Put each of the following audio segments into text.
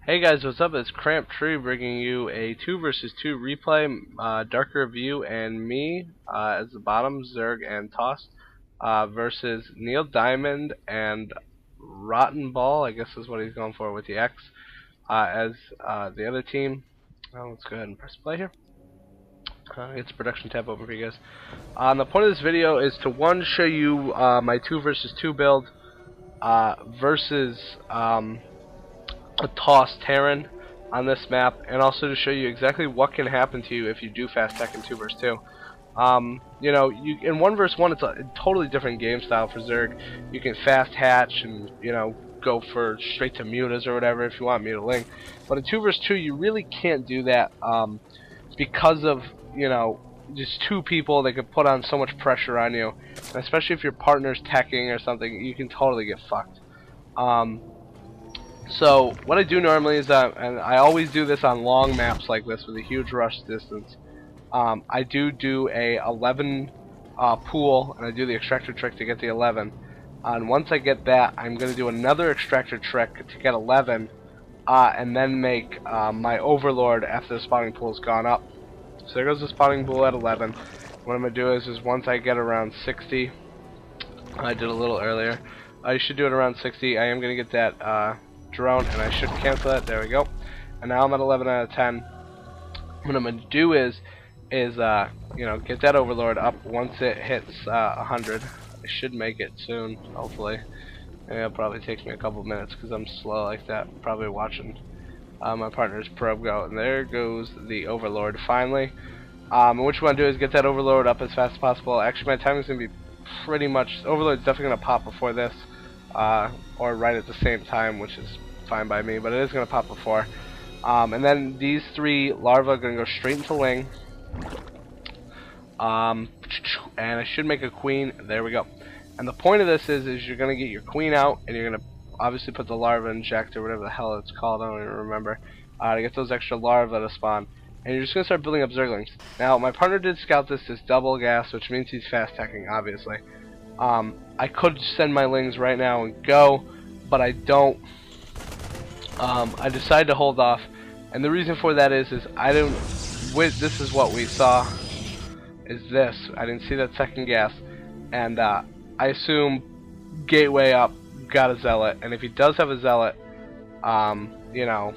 Hey guys, what's up? It's Cramp Tree bringing you a 2 versus 2 replay. Darker View and me as the bottom, Zerg and Toss, versus Neil Diamond and Rotten Ball, I guess is what he's going for with the X, as the other team. Let's go ahead and press play here. Get the production tab open for you guys. The point of this video is to show you my 2 versus 2 build versus a Toss Terran on this map, and also to show you exactly what can happen to you if you do fast tech in 2 versus 2. You know, in 1 versus 1 it's a totally different game style for Zerg. You can fast hatch and, you know, go for straight to mutas or whatever if you want mutaling. But in 2 versus 2 you really can't do that because of, you know, just 2 people that could put on so much pressure on you, and especially if your partner's teching or something, you can totally get fucked. So what I do normally is and I always do this on long maps like this with a huge rush distance. I do a 11 pool, and I do the extractor trick to get the 11. And once I get that, I'm going to do another extractor trick to get 11, and then make my overlord after the spawning pool's gone up. So there goes the spawning pool at 11. What I'm going to do is once I get around 60, I did a little earlier, I should do it around 60. I am going to get that drone, and I should cancel that. There we go. And now I'm at 11 out of 10. What I'm going to do is you know, get that overlord up once it hits 100. I should make it soon, hopefully. And it'll probably take me a couple minutes because I'm slow like that. Probably watching my partner's probe go, and there goes the overlord finally. And what you want to do is get that overlord up as fast as possible. Actually, my timing's going to be pretty much, overlord's definitely going to pop before this, or right at the same time, which is fine by me, but it is going to pop before. And then these 3 larvae are going to go straight into Ling. And I should make a queen. There we go. And the point of this is you're going to get your queen out, and you're going to obviously put the larva inject, or whatever the hell it's called, I don't even remember, to get those extra larvae to spawn. And you're just going to start building up Zerglings. Now, my partner did scout this as double gas, which means he's fast teching, obviously. I could send my Lings right now and go, but I don't. I decided to hold off, and the reason for that is I don't. This is what we saw. Is this? I didn't see that second gas, and I assume gateway up got a zealot, and if he does have a zealot, you know,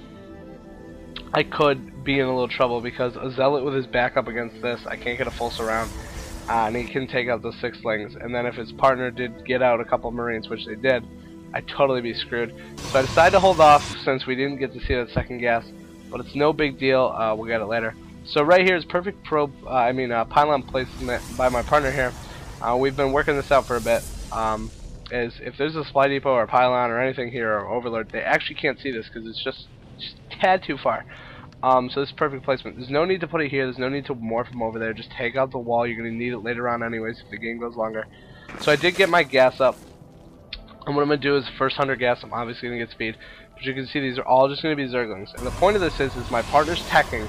I could be in a little trouble because a zealot with his back up against this, I can't get a full surround, and he can take out the 6 Lings. And then if his partner did get out a couple Marines, which they did, I'd totally be screwed. So I decided to hold off since we didn't get to see that second gas, but it's no big deal. We'll get it later. So right here is perfect probe, pylon placement by my partner here. We've been working this out for a bit. Is if there's a supply depot or a pylon or anything here, or overlord, they actually can't see this because it's just a tad too far. So this is perfect placement. There's no need to put it here. There's no need to morph them over there. Just take out the wall. You're going to need it later on anyways if the game goes longer. So I did get my gas up. And what I'm going to do is first 100 gas, I'm obviously going to get speed. But you can see these are all just going to be Zerglings. And the point of this is my partner's teching.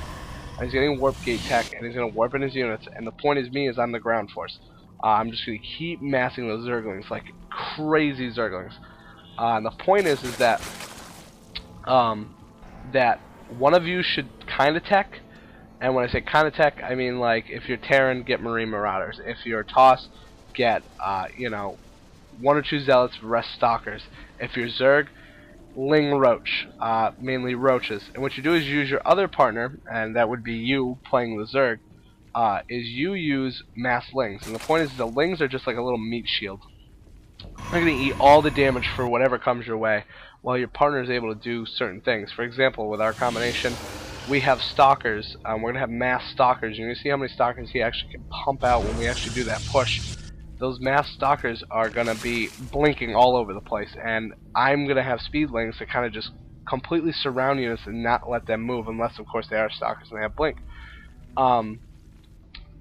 And he's getting warp gate tech, and he's going to warp in his units. And the point is me is I'm the ground force. I'm just going to keep massing those Zerglings like crazy Zerglings. And the point is that that one of you should kind of tech. And when I say kind of tech, I mean like if you're Terran, get Marine Marauders. If you're Toss, get you know, 1 or 2 Zealots, rest Stalkers. If you're Zerg, Ling Roach, mainly Roaches. And what you do is use your other partner, and that would be you playing the Zerg, is you use mass Lings. And the point is the Lings are just like a little meat shield. They're going to eat all the damage for whatever comes your way, while your partner is able to do certain things. For example, with our combination, we have Stalkers. We're going to have mass Stalkers. You're going to see how many Stalkers he actually can pump out when we actually do that push. Those mass Stalkers are going to be blinking all over the place, and I'm going to have Speedlings that kind of just completely surround units and not let them move, unless of course they are Stalkers and they have blink.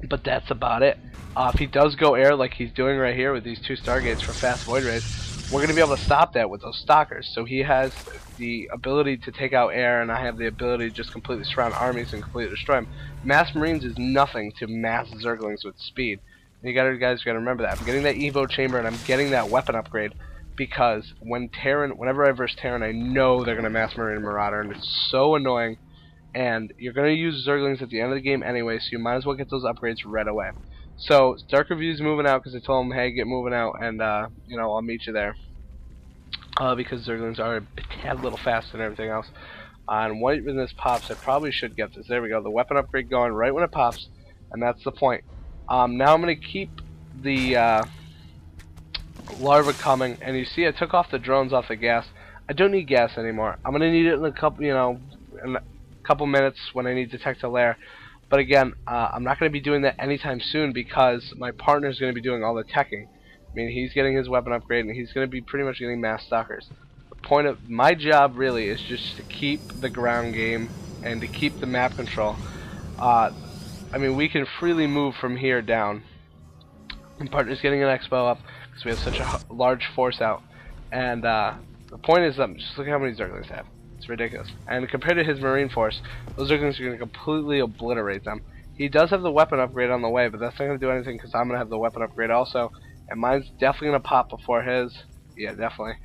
But that's about it. If he does go air like he's doing right here with these 2 Stargates for fast void rays, we're going to be able to stop that with those Stalkers. So he has the ability to take out air, and I have the ability to just completely surround armies and completely destroy them. Mass Marines is nothing to mass Zerglings with speed. And you guys gotta remember that. I'm getting that Evo chamber, and I'm getting that weapon upgrade because whenever I verse Terran, I know they're gonna mass Marine Marauder, and it's so annoying. And you're gonna use Zerglings at the end of the game anyway, so you might as well get those upgrades right away. So Dark Review's moving out because I told him, hey, get moving out, and you know, I'll meet you there. Because Zerglings are a tad little faster than everything else. And when this pops, I probably should get this. There we go, the weapon upgrade going right when it pops, and that's the point. Now I'm gonna keep the larva coming, and you see I took off the drones off the gas. I don't need gas anymore. I'm gonna need it in a couple, you know, in a couple minutes when I need Detect a Lair. But again, I'm not going to be doing that anytime soon because my partner's going to be doing all the teching. I mean, he's getting his weapon upgrade, and he's going to be pretty much getting mass stalkers. The point of my job really is just to keep the ground game and to keep the map control. I mean, we can freely move from here down. My partner's getting an expo up because we have such a large force out. And the point is, just look at how many Zerglings have. It's ridiculous. And compared to his Marine force, those Zerglings are going to completely obliterate them. He does have the weapon upgrade on the way, but that's not going to do anything because I'm going to have the weapon upgrade also. And mine's definitely going to pop before his. Yeah, definitely.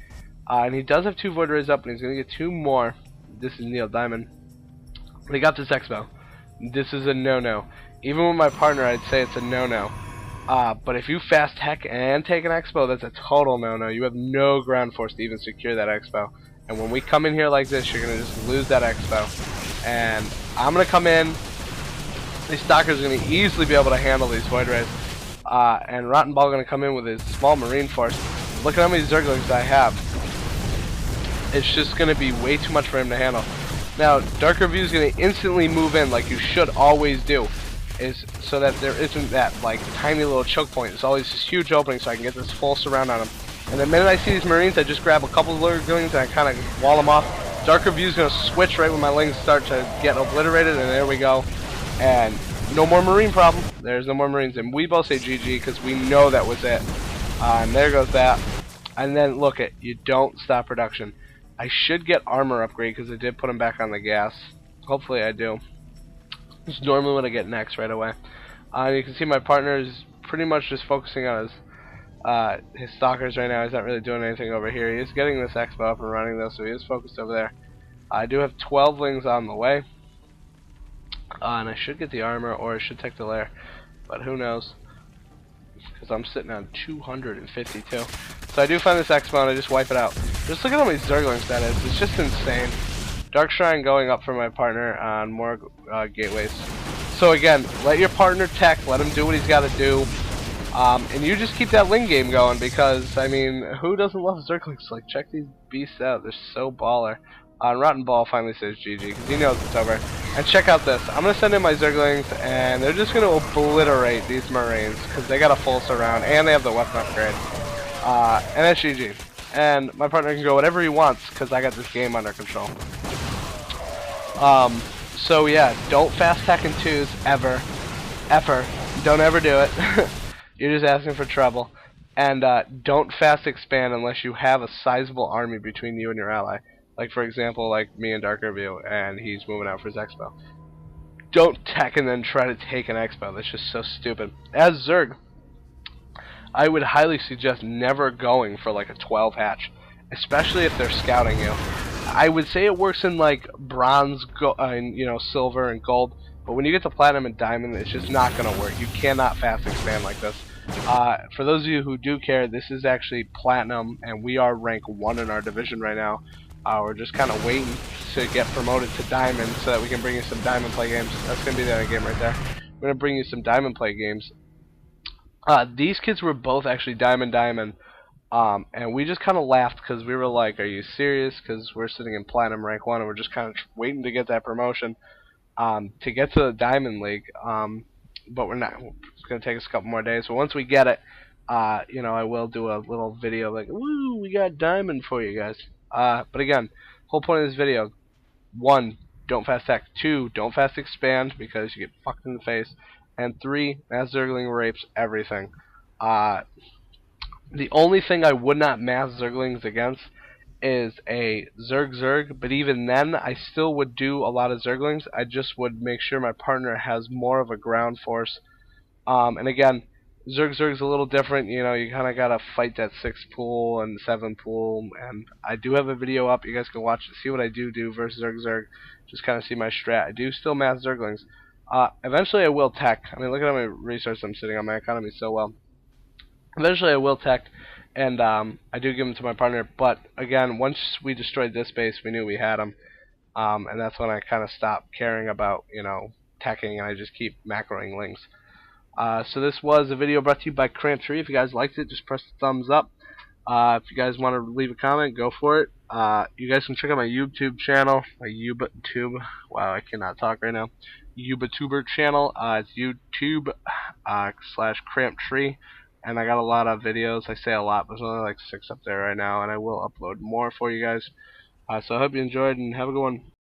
And he does have 2 Void Rays up, and he's going to get 2 more. This is Neil Diamond. But he got this Expo. This is a no-no. Even with my partner, I'd say it's a no-no. But if you fast tech and take an Expo, that's a total no-no. You have no ground force to even secure that Expo. And when we come in here like this, you're going to just lose that Expo. And I'm going to come in. These Stalkers are going to easily be able to handle these Void Rays. And Rotten Ball going to come in with his small Marine force. Look at how many Zerglings I have. It's just going to be way too much for him to handle. Now, Dark Review is going to instantly move in like you should always do. Is so that there isn't that like tiny little choke point. There's always this huge opening so I can get this full surround on him. And the minute I see these Marines, I just grab a couple of Zerglings and I kind of wall them off. Dark Review's going to switch right when my Lings start to get obliterated, and there we go. And no more Marine problem. There's no more Marines. And we both say GG because we know that was it. And there goes that. And then look it, you don't stop production. I should get armor upgrade because I did put him back on the gas. Hopefully I do. It's normally what I get next right away. You can see my partner is pretty much just focusing on his stalkers right now. He's not really doing anything over here. He is getting this expo up and running though, so he is focused over there. I do have 12 Lings on the way. And I should get the armor, or I should take the lair. But who knows? Because I'm sitting on 252. So I do find this expo and I just wipe it out. Just look at how many Zerglings that is. It's just insane. Dark Shrine going up for my partner on more gateways. So again, let your partner tech, let him do what he's got to do. And you just keep that Ling game going because, I mean, who doesn't love Zerglings? Like, check these beasts out. They're so baller. Rotten Ball finally says GG because he knows it's over. And check out this. I'm going to send in my Zerglings and they're just going to obliterate these Marines because they got a full surround and they have the weapon upgrade. And that's GG. And my partner can go whatever he wants because I got this game under control. So yeah, don't fast tech in 2s ever. Don't ever do it. You're just asking for trouble. And don't fast expand unless you have a sizable army between you and your ally. Like for example, like me and Dark Review, and he's moving out for his expo. Don't tech and then try to take an expo. That's just so stupid. As Zerg, I would highly suggest never going for like a 12 hatch, especially if they're scouting you. I would say it works in like bronze, you know, silver and gold, but when you get to platinum and diamond, it's just not gonna work. You cannot fast expand like this. For those of you who do care, this is actually platinum, and we are rank 1 in our division right now. We're just kind of waiting to get promoted to diamond so that we can bring you some diamond play games. That's gonna be the other game right there. We're gonna bring you some diamond play games. These kids were both actually diamond, and we just kind of laughed because we were like, "Are you serious?" Because we're sitting in platinum rank 1, and we're just kind of waiting to get that promotion to get to the diamond league. But we're not. It's gonna take us a couple more days. But once we get it, you know, I will do a little video like, "Woo, we got diamond for you guys." But again, whole point of this video: 1, don't fast tech. 2, don't fast expand because you get fucked in the face. And 3, mass Zergling rapes everything. The only thing I would not mass Zerglings against is a Zerg, but even then, I still would do a lot of Zerglings. I just would make sure my partner has more of a ground force. And again, Zerg's a little different. You know, you kind of gotta fight that 6 pool and 7 pool, and I do have a video up. You guys can watch it, see what I do versus Zerg. Just kind of see my strat. I do still math Zerglings. Eventually I will tech. I mean, look at how many resources I'm sitting on. My economy so well. Eventually I will tech, and I do give them to my partner. But again, once we destroyed this base, we knew we had them, and that's when I kind of stopped caring about, you know, teching, and I just keep macroing links. So this was a video brought to you by Cramp Tree. If you guys liked it, just press the thumbs up. If you guys want to leave a comment, go for it. You guys can check out my YouTube channel, my YouTube. Wow, I cannot talk right now. YouTuber channel. It's YouTube /Cramp Tree, and I got a lot of videos. I say a lot, but there's only like 6 up there right now, and I will upload more for you guys. So I hope you enjoyed, and have a good one.